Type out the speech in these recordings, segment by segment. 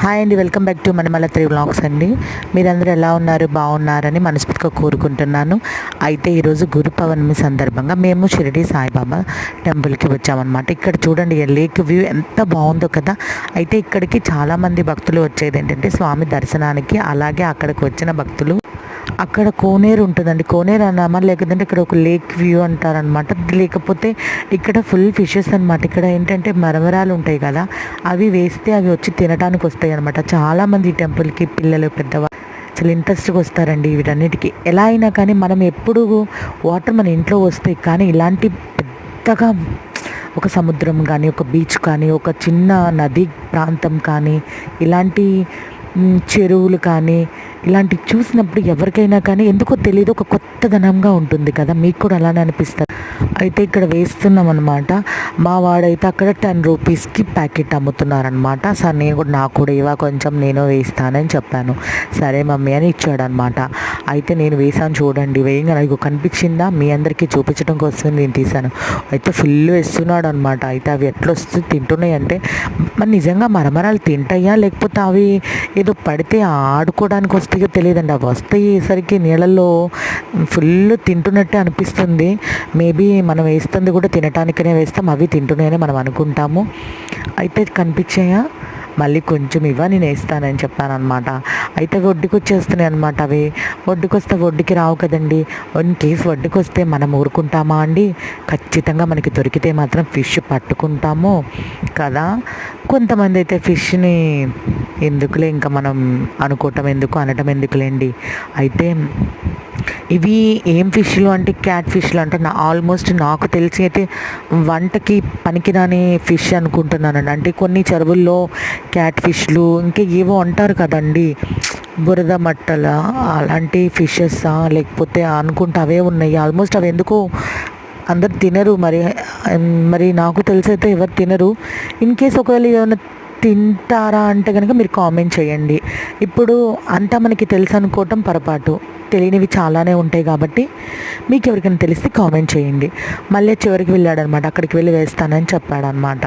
Hi అండి, welcome back to మనమల 3 vlogs అండి. మీరందరూ ఎలా ఉన్నారు, బాగున్నారని మనస్ఫూర్తిగా కోరుకుంటున్నాను. అయితే ఈరోజు గురు పౌర్ణమి సందర్భంగా మేము షిరిడి సాయిబాబా టెంపుల్కి వచ్చామన్నమాట. ఇక్కడ చూడండి లేక్ వ్యూ ఎంత బాగుందో కదా. అయితే ఇక్కడికి చాలామంది భక్తులు వచ్చేది ఏంటంటే స్వామి దర్శనానికి. అలాగే అక్కడికి వచ్చిన భక్తులు అక్కడ కోనేరు ఉంటుందండి, కోనేరు అన్నామా లేకపోతే ఇక్కడ ఒక లేక్ వ్యూ అంటారనమాట. లేకపోతే ఇక్కడ ఫుల్ ఫిషెస్ అనమాట. ఇక్కడ ఏంటంటే మరమరాలు ఉంటాయి కదా, అవి వేస్తే అవి వచ్చి తినడానికి వస్తాయి అనమాట. చాలామంది ఈ టెంపుల్కి పిల్లలు పెద్దవాళ్ళు అసలు ఇంట్రెస్ట్గా వస్తారండి వీటన్నిటికీ. ఎలా అయినా కానీ మనం ఎప్పుడు వాటర్ మన ఇంట్లో వస్తాయి, కానీ ఇలాంటి పెద్దగా ఒక సముద్రం కానీ ఒక బీచ్ కానీ ఒక చిన్న నది ప్రాంతం కానీ ఇలాంటి చెరువులు కానీ ఇలాంటివి చూసినప్పుడు ఎవరికైనా కానీ ఎందుకో తెలియదు, ఒక కొత్తదనంగా ఉంటుంది కదా. మీకు కూడా అలానే అనిపిస్తుంది. అయితే ఇక్కడ వేస్తున్నాం అనమాట. మా వాడైతే అక్కడ 10 రూపీస్కి ప్యాకెట్ అమ్ముతున్నారనమాట. సార్ నాకు కూడా ఇవా కొంచెం నేను వేస్తానని చెప్పాను. సరే మమ్మీ అని ఇచ్చాడనమాట. అయితే నేను వేసాను చూడండి. వేయంగా నాకు కనిపించిందా, మీ అందరికీ చూపించడం కోసం నేను తీశాను. అయితే ఫుల్ వేస్తున్నాడు అనమాట. అయితే అవి ఎట్లా వస్తుంది తింటున్నాయి అంటే మరి నిజంగా మరమరాలు తింటాయా లేకపోతే అవి ఏదో పడితే ఆడుకోవడానికి వస్తాయో తెలియదండి. అవి వస్తాయేసరికి నీళ్ళల్లో ఫుల్ తింటున్నట్టే అనిపిస్తుంది. మేబీ మనం వేస్తుంది కూడా తినటానికనే వేస్తాం, అవి తింటున్నాయని మనం అనుకుంటాము. అయితే కనిపించాయా, మళ్ళీ కొంచెం నేను వేస్తానని చెప్పాను అనమాట. అయితే ఒడ్డుకి వచ్చేస్తున్నాయి అనమాట. అవి ఒడ్డుకి వస్తే ఒడ్డుకి రావు కదండి. ఇన్ కేసు ఒడ్డుకి వస్తే మనం ఊరుకుంటామా అండి? ఖచ్చితంగా మనకి దొరికితే మాత్రం ఫిష్ పట్టుకుంటాము కదా. కొంతమంది అయితే ఫిష్ని ఎందుకులే ఇంకా మనం అనుకోవటం ఎందుకు అనటం ఎందుకులేండి. అయితే ఇవి ఏం ఫిష్లు అంటే క్యాట్ ఫిష్లు అంటే ఆల్మోస్ట్ నాకు తెలిసి అయితే వంటకి పనికిరాని ఫిష్ అనుకుంటున్నానండి. అంటే కొన్ని చెరువుల్లో క్యాట్ ఫిష్లు ఇంకా ఏవో అంటారు కదండి, బురద మట్టల అలాంటి ఫిషెస్సా లేకపోతే అనుకుంటే అవే ఉన్నాయి. ఆల్మోస్ట్ అవి ఎందుకో అందరు తినరు. మరి నాకు తెలిసి అయితే ఎవరు తినరు. ఇన్ కేస్ ఒకవేళ ఏమైనా తింటారా అంటే కనుక మీరు కామెంట్ చేయండి. ఇప్పుడు అంతా మనకి తెలుసు అనుకోవటం పొరపాటు, తెలియనివి చాలానే ఉంటాయి కాబట్టి మీకు ఎవరికైనా తెలిస్తే కామెంట్ చేయండి. మళ్ళీ చివరికి వెళ్ళాడనమాట, అక్కడికి వెళ్ళి వేస్తానని చెప్పాడనమాట.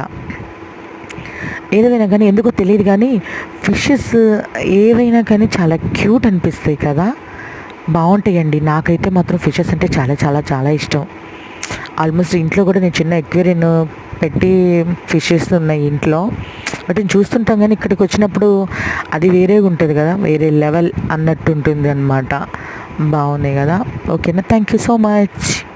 ఏదైనా కానీ ఎందుకో తెలియదు కానీ ఫిషెస్ ఏవైనా కానీ చాలా క్యూట్ అనిపిస్తాయి కదా, బాగుంటాయండి. నాకైతే మాత్రం ఫిషెస్ అంటే చాలా చాలా చాలా ఇష్టం. ఆల్మోస్ట్ ఇంట్లో కూడా నేను చిన్న ఎక్వేరియం పెట్టి ఫిషెస్ ఉన్నాయి ఇంట్లో. వాటిని చూస్తుంటాం కానీ ఇక్కడికి వచ్చినప్పుడు అది వేరేగా ఉంటుంది కదా, వేరే లెవెల్ అన్నట్టు ఉంటుంది అనమాట. బాగున్నాయి కదా. ఓకేనా, థ్యాంక్ యూ సో మచ్.